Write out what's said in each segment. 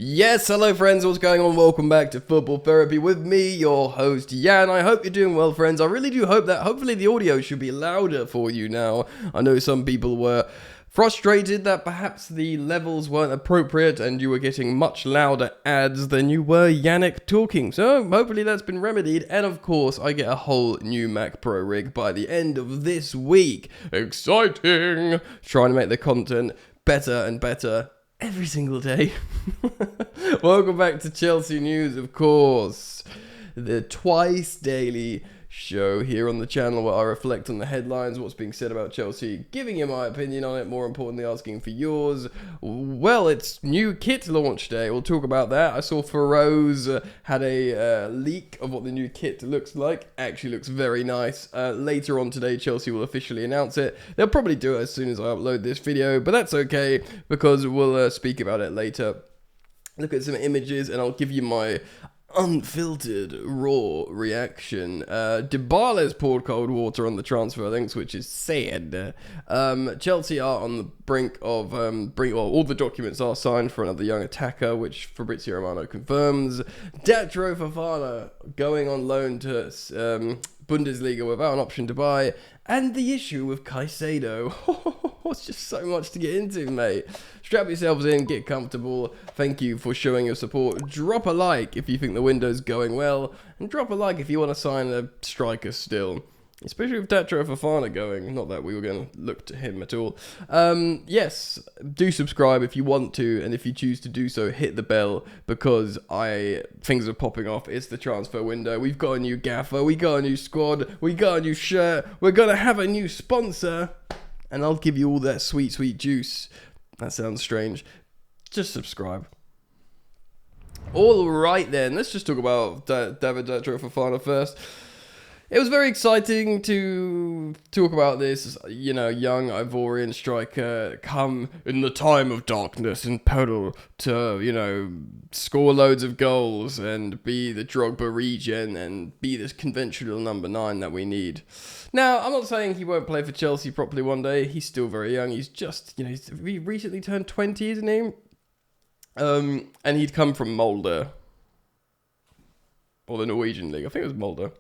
Yes, hello friends, what's going on? Welcome back to Football Therapy with me, your host, Jan. I hope you're doing well, friends. I really do hope that hopefully the audio should be louder for you now. I know some people were frustrated that perhaps the levels weren't appropriate and you were getting much louder ads than you were Yannick talking. So hopefully that's been remedied, and of course I get a whole new Mac Pro rig by the end of this week. Exciting! Trying to make the content better and better every single day. Welcome back to Chelsea News, of course. The twice daily show here on the channel where I reflect on the headlines, what's being said about Chelsea, giving you my opinion on it, more importantly asking for yours. Well, it's new kit launch day. We'll talk about that. I saw Feroz had a leak of what the new kit looks like. Actually looks very nice. Later on today, Chelsea will officially announce it. They'll probably do it as soon as I upload this video, but that's okay because we'll speak about it later. Look at some images and I'll give you my unfiltered raw reaction. Dybala's poured cold water on the transfer links, which is sad. Chelsea are on the brink of all the documents are signed for another young attacker, which Fabrizio Romano confirms. Datro Fofana going on loan to Bundesliga without an option to buy, and the issue with Caicedo. It's just so much to get into, mate. Strap yourselves in, get comfortable. Thank you for showing your support. Drop a like if you think the window's going well, and drop a like if you want to sign a striker still. Especially with Datro Fofana going. Not that we were going to look to him at all. Yes, do subscribe if you want to, and if you choose to do so, hit the bell, because things are popping off. It's the transfer window. We've got a new gaffer, we got a new squad, we got a new shirt, we're going to have a new sponsor, and I'll give you all that sweet, sweet juice. That sounds strange. Just subscribe. All right then, let's just talk about David Datro Fofana first. It was very exciting to talk about this, young Ivorian striker come in the time of darkness and pedal to, score loads of goals and be the Drogba regen and be this conventional number 9 that we need. Now, I'm not saying he won't play for Chelsea properly one day. He's still very young. He's just, he recently turned 20, isn't he? And he'd come from Molde. Or the Norwegian league. I think it was Molde.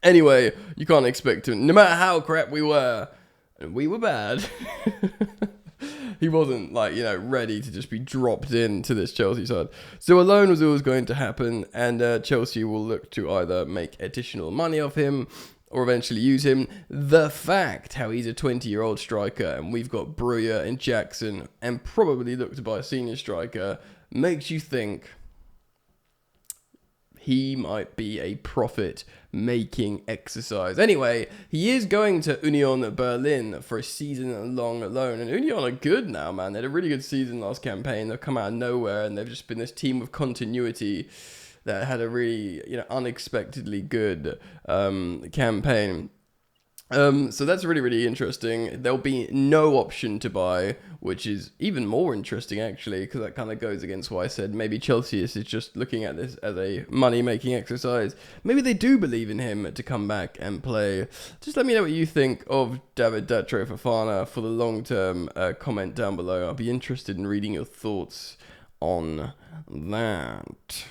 Anyway, you can't expect him, no matter how crap we were, and we were bad, he wasn't, ready to just be dropped into this Chelsea side. So a loan was always going to happen, and Chelsea will look to either make additional money off him, or eventually use him. The fact how he's a 20-year-old striker, and we've got Breuer and Jackson, and probably look to buy a senior striker, makes you think he might be a profit-making exercise. Anyway, he is going to Union Berlin for a season-long loan. And Union are good now, man. They had a really good season last campaign. They've come out of nowhere, and they've just been this team with continuity that had a really, unexpectedly good campaign. So that's really, really interesting. There'll be no option to buy, which is even more interesting, actually, because that kind of goes against what I said. Maybe Chelsea is just looking at this as a money-making exercise. Maybe they do believe in him to come back and play. Just let me know what you think of David Datro Fofana for the long-term. Comment down below. I'll be interested in reading your thoughts on that.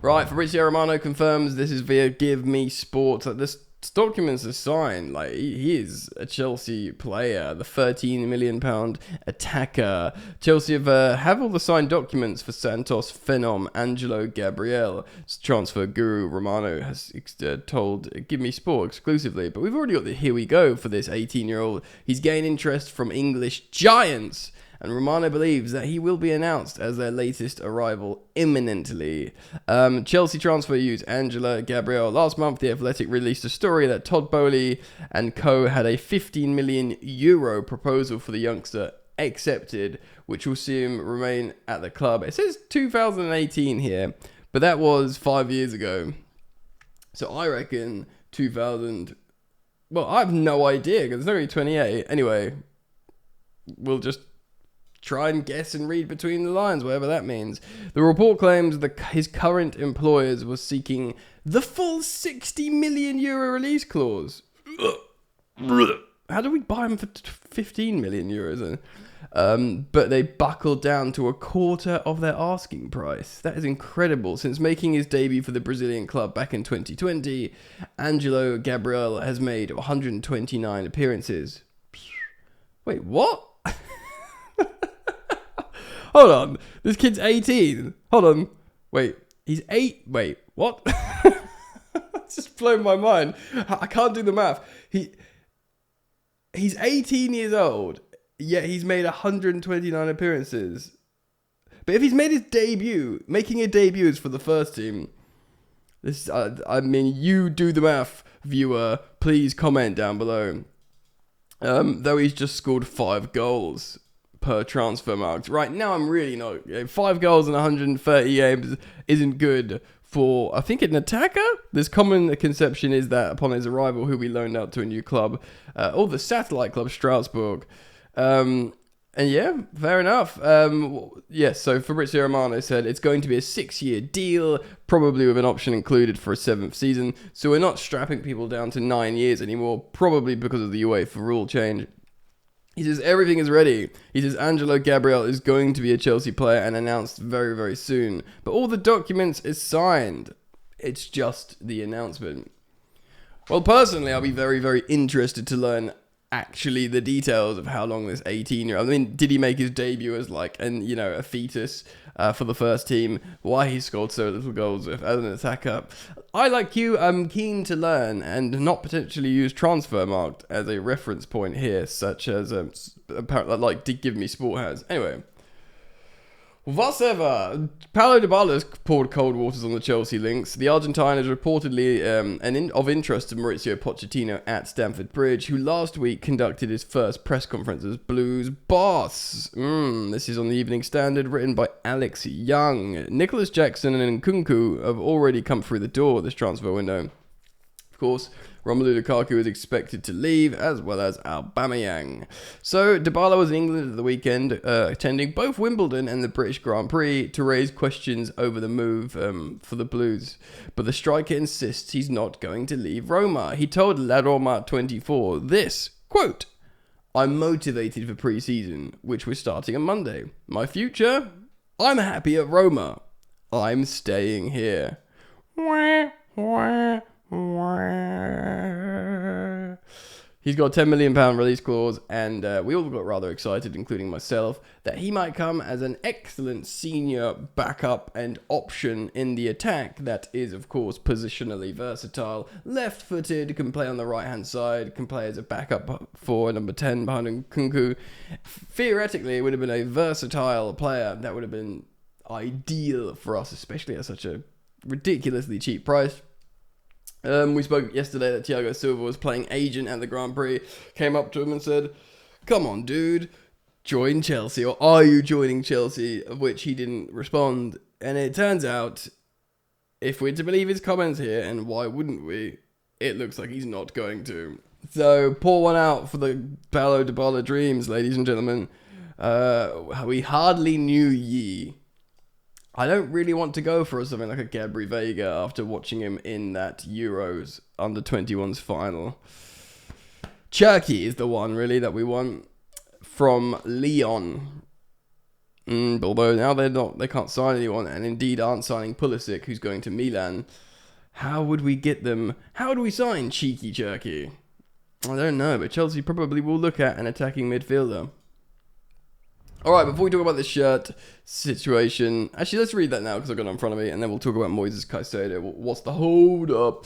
Right, Fabrizio Romano confirms this is via Give Me Sports. This documents are signed. He is a Chelsea player, the £13 million attacker. Chelsea have all the signed documents for Santos Phenom Angelo Gabriel. Transfer guru Romano has told Give Me Sport exclusively, but we've already got the here we go for this 18-year-old. He's gained interest from English giants, and Romano believes that he will be announced as their latest arrival imminently. Chelsea transfer news, Angela Gabriel. Last month, The Athletic released a story that Todd Boehly and co. had a €15 million proposal for the youngster accepted, which will see him remain at the club. It says 2018 here, but that was 5 years ago. So I reckon 2000... Well, I have no idea, because it's only 28. Anyway, we'll just try and guess and read between the lines, whatever that means. The report claims that his current employers were seeking the full €60 million release clause. How do we buy him for €15 million then? but they buckled down to a quarter of their asking price. That is incredible. Since making his debut for the Brazilian club back in 2020, Angelo Gabriel has made 129 appearances. Wait, what? Hold on. This kid's 18. Hold on. Wait, he's 8. Wait, what? It's just blown my mind. I can't do the math. He's 18 years old, yet he's made 129 appearances. But if he's made his debut, making a debut is for the first team. This, I mean, you do the math, viewer. Please comment down below. Though he's just scored 5 goals per transfer marks. Right now, I'm really not. 5 goals in 130 games isn't good for, I think, an attacker. This common conception is that upon his arrival, he'll be loaned out to a new club, or the satellite club Strasbourg. And yeah, fair enough. Yes, so Fabrizio Romano said it's going to be a 6-year deal, probably with an option included for a 7th season. So we're not strapping people down to 9 years anymore, probably because of the UEFA rule change. He says everything is ready. He says Angelo Gabriel is going to be a Chelsea player and announced very, very soon. But all the documents is signed. It's just the announcement. Well, personally, I'll be very, very interested to learn actually the details of how long this 18-year-old... I mean, did he make his debut as a fetus for the first team? Why he scored so little goals as an attacker? I, like you, am keen to learn and not potentially use Transfermarkt as a reference point here, such as apparently like Give Me Sport has. Anyway. Whatever. Paulo Dybala's poured cold waters on the Chelsea links. The Argentine is reportedly of interest to Mauricio Pochettino at Stamford Bridge, who last week conducted his first press conference as Blues boss. This is on the Evening Standard, written by Alex Young. Nicholas Jackson and Nkunku have already come through the door this transfer window. Of course, Romelu Lukaku is expected to leave, as well as Aubameyang. So, Dybala was in England at the weekend, attending both Wimbledon and the British Grand Prix to raise questions over the move for the Blues. But the striker insists he's not going to leave Roma. He told La Roma 24 this, quote, "I'm motivated for pre-season, which we're starting on Monday. My future? I'm happy at Roma. I'm staying here." He's got a £10 million release clause, and we all got rather excited, including myself, that he might come as an excellent senior backup and option in the attack that is, of course, positionally versatile, left-footed, can play on the right-hand side, can play as a backup for number 10 behind Nkunku. Theoretically, it would have been a versatile player that would have been ideal for us, especially at such a ridiculously cheap price. We spoke yesterday that Thiago Silva was playing agent at the Grand Prix, came up to him and said, "Come on, dude, join Chelsea, or are you joining Chelsea?" Of which he didn't respond. And it turns out, if we're to believe his comments here, and why wouldn't we, it looks like he's not going to. So, pour one out for the Paulo Dybala dreams, ladies and gentlemen. We hardly knew ye. I don't really want to go for something like a Gabri Vega after watching him in that Euros under-21s final. Turkey is the one, really, that we want from Lyon. Although now they can't sign anyone, and indeed aren't signing Pulisic, who's going to Milan. How would we get them? How do we sign cheeky Turkey? I don't know, but Chelsea probably will look at an attacking midfielder. Alright, before we talk about the shirt situation, actually let's read that now because I've got it in front of me, and then we'll talk about Moises Caicedo. What's the hold up?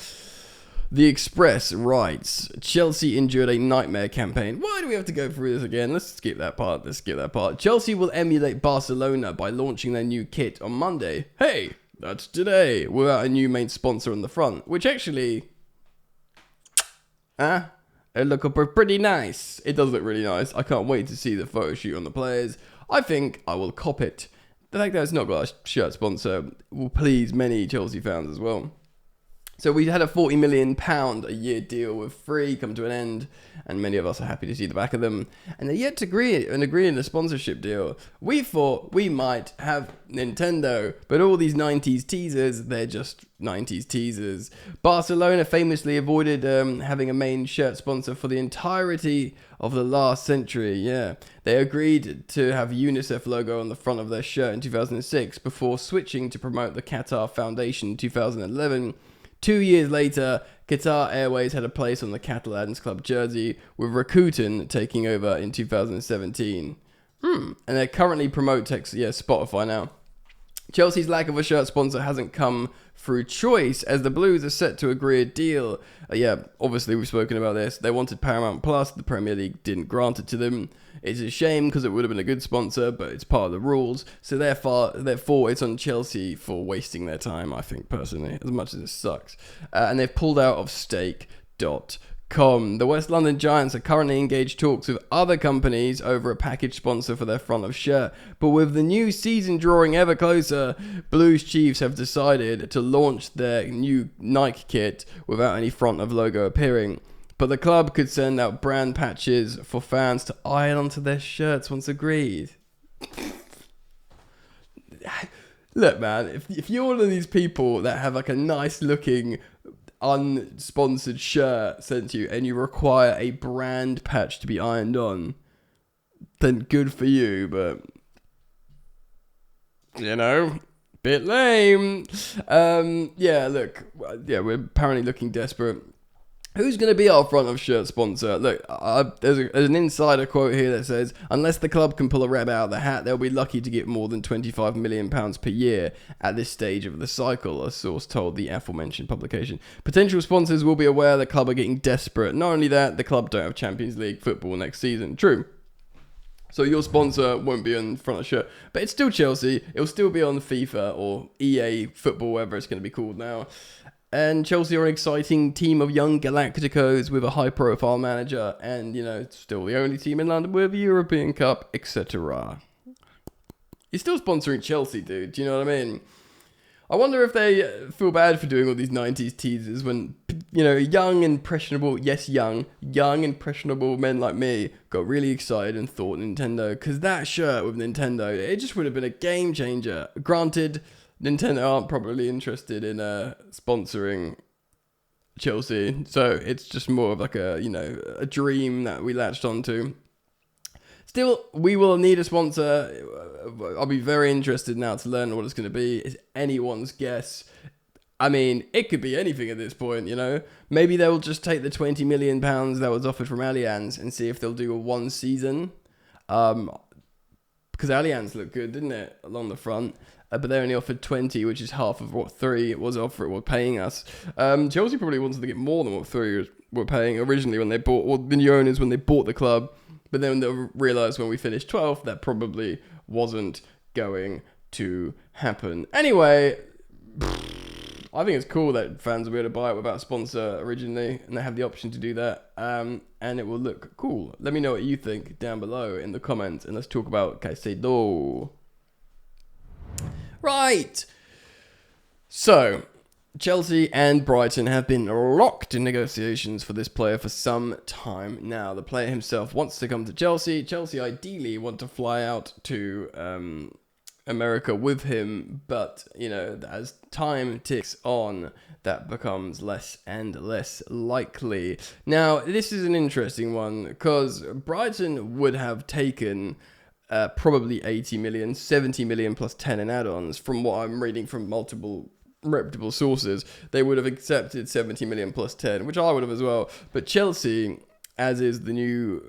The Express writes, Chelsea endured a nightmare campaign. Why do we have to go through this again? Let's skip that part. Chelsea will emulate Barcelona by launching their new kit on Monday. Hey, that's today. Without a new main sponsor on the front, which actually... it looks pretty nice. It does look really nice. I can't wait to see the photo shoot on the players. I think I will cop it. The fact that it's not got a shirt sponsor will please many Chelsea fans as well. So we had a £40 million a year deal with Free come to an end, and many of us are happy to see the back of them. And they're yet to agree in a sponsorship deal. We thought we might have Nintendo, but all these 90s teasers, they're just 90s teasers. Barcelona famously avoided having a main shirt sponsor for the entirety of the last century. Yeah, they agreed to have UNICEF logo on the front of their shirt in 2006 before switching to promote the Qatar Foundation in 2011. 2 years later, Qatar Airways had a place on the Catalans club jersey, with Rakuten taking over in 2017. And they currently promote Spotify now. Chelsea's lack of a shirt sponsor hasn't come through choice, as the Blues are set to agree a deal. Obviously we've spoken about this. They wanted Paramount Plus, the Premier League didn't grant it to them. It's a shame because it would have been a good sponsor, but it's part of the rules. So therefore it's on Chelsea for wasting their time, I think, personally, as much as it sucks. And they've pulled out of Stake.com. The West London Giants are currently engaged talks with other companies over a package sponsor for their front of shirt. But with the new season drawing ever closer, Blues Chiefs have decided to launch their new Nike kit without any front of logo appearing. But the club could send out brand patches for fans to iron onto their shirts once agreed. Look, man, if you're one of these people that have like a nice looking unsponsored shirt sent to you and you require a brand patch to be ironed on, then good for you, but bit lame. We're apparently looking desperate. Who's going to be our front of shirt sponsor? Look, there's an insider quote here that says, unless the club can pull a rabbit out of the hat, they'll be lucky to get more than £25 million per year at this stage of the cycle, a source told the aforementioned publication. Potential sponsors will be aware the club are getting desperate. Not only that, the club don't have Champions League football next season. True. So your sponsor won't be on the front of the shirt, but it's still Chelsea. It'll still be on FIFA or EA football, whatever it's going to be called now. And Chelsea are an exciting team of young Galacticos with a high-profile manager and, still the only team in London with a European Cup, etc. You're still sponsoring Chelsea, dude. Do you know what I mean? I wonder if they feel bad for doing all these 90s teasers when, young, impressionable men like me got really excited and thought Nintendo. Because that shirt with Nintendo, it just would have been a game changer. Granted, Nintendo aren't probably interested in sponsoring Chelsea, so it's just more of like a dream that we latched onto. Still, we will need a sponsor. I'll be very interested now to learn what it's going to be. It's anyone's guess. I mean, it could be anything at this point, Maybe they'll just take the £20 million that was offered from Allianz and see if they'll do a one season. Because Allianz looked good, didn't it, along the front? But they only offered 20, which is half of what 3 were paying us. Chelsea probably wanted to get more than what 3 were paying originally when they bought, or the new owners when they bought the club. But then they realised when we finished 12th that probably wasn't going to happen. Anyway, I think it's cool that fans will be able to buy it without a sponsor originally, and they have the option to do that. And it will look cool. Let me know what you think down below in the comments, and let's talk about Caicedo. Right, so Chelsea and Brighton have been locked in negotiations for this player for some time now. The player himself wants to come to Chelsea. Chelsea ideally want to fly out to America with him, but as time ticks on, that becomes less and less likely. Now, this is an interesting one because Brighton would have taken probably 80 million, 70 million plus 10 in add-ons. From what I'm reading from multiple reputable sources, they would have accepted 70 million plus 10, which I would have as well. But Chelsea, as is the new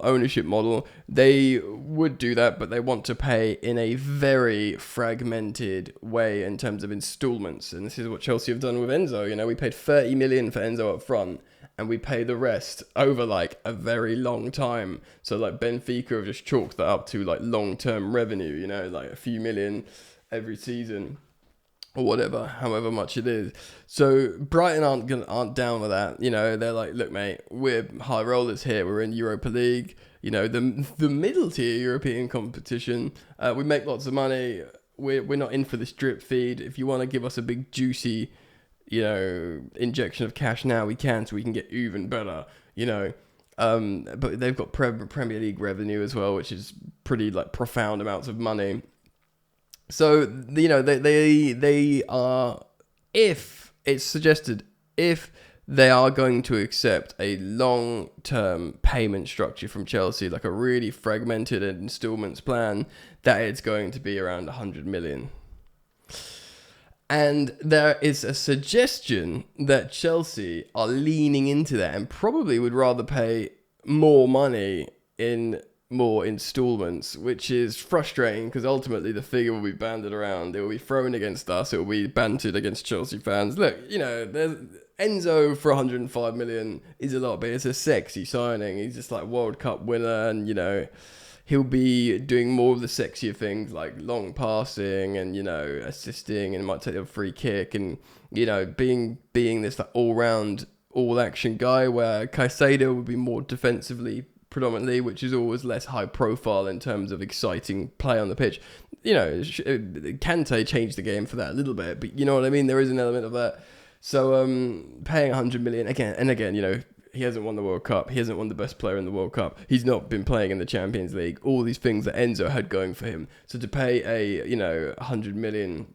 ownership model, they would do that, but they want to pay in a very fragmented way in terms of installments. And this is what Chelsea have done with Enzo. We paid 30 million for Enzo up front, and we pay the rest over like a very long time. So like Benfica have just chalked that up to like long-term revenue, like a few million every season or whatever, however much it is. So Brighton aren't down with that. They're like, look, mate, we're high rollers here. We're in Europa League, the middle tier European competition. We make lots of money. We're not in for this drip feed. If you want to give us a big juicy injection of cash now, we can, so we can get even better, but they've got Premier League revenue as well, which is pretty like profound amounts of money. So they are, if it's suggested, if they are going to accept a long-term payment structure from Chelsea, like a really fragmented installments plan, that it's going to be around 100 million. And there is a suggestion that Chelsea are leaning into that and probably would rather pay more money in more installments, which is frustrating because ultimately the figure will be banded around. It will be thrown against us. It will be bantered against Chelsea fans. Look, there's Enzo for 105 million is a lot, but it's a sexy signing. He's just like World Cup winner, and he'll be doing more of the sexier things like long passing and assisting, and might take a free kick, and being this like all-round, all-action guy, where Caicedo would be more defensively predominantly, which is always less high profile in terms of exciting play on the pitch. Kante changed the game for that a little bit, but you know what I mean? There is an element of that. So paying 100 million again, he hasn't won the World Cup. He hasn't won the best player in the World Cup. He's not been playing in the Champions League. All these things that Enzo had going for him. So to pay a 100 million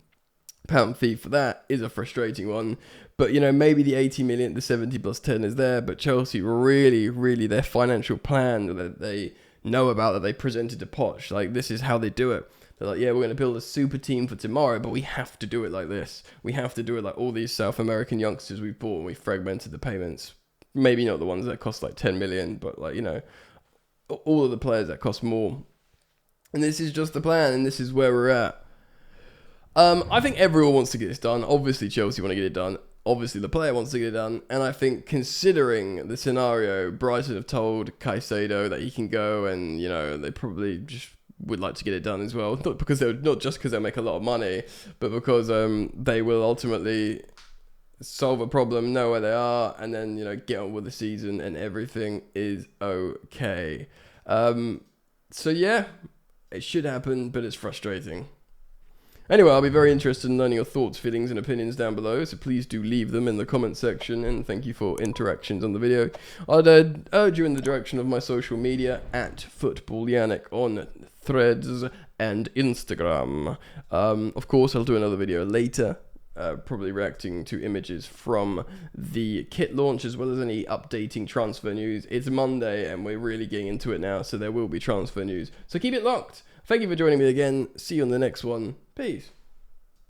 pound fee for that is a frustrating one. But maybe the 80 million, the 70 plus 10 is there. But Chelsea really, really, their financial plan that they know about, that they presented to Poch, like this is how they do it. They're like, yeah, we're going to build a super team for tomorrow, but we have to do it like this. We have to do it like all these South American youngsters we've bought, and we fragmented the payments. Maybe not the ones that cost like 10 million, but all of the players that cost more. And this is just the plan, and this is where we're at. I think everyone wants to get this done. Obviously, Chelsea want to get it done. Obviously, the player wants to get it done. And I think considering the scenario, Brighton have told Caicedo that he can go, and, they probably just would like to get it done as well. Not just because they'll make a lot of money, but because they will ultimately solve a problem, know where they are, and then get on with the season, and everything is okay. So yeah, it should happen, but it's frustrating. Anyway, I'll be very interested in learning your thoughts, feelings, and opinions down below, so please do leave them in the comment section, and thank you for interactions on the video. I'd urge you in the direction of my social media, at FootballYannick on Threads and Instagram. Of course, I'll do another video later, probably reacting to images from the kit launch, as well as any updating transfer news. It's Monday, and we're really getting into it now, so there will be transfer news. So keep it locked. Thank you for joining me again. See you on the next one. Peace.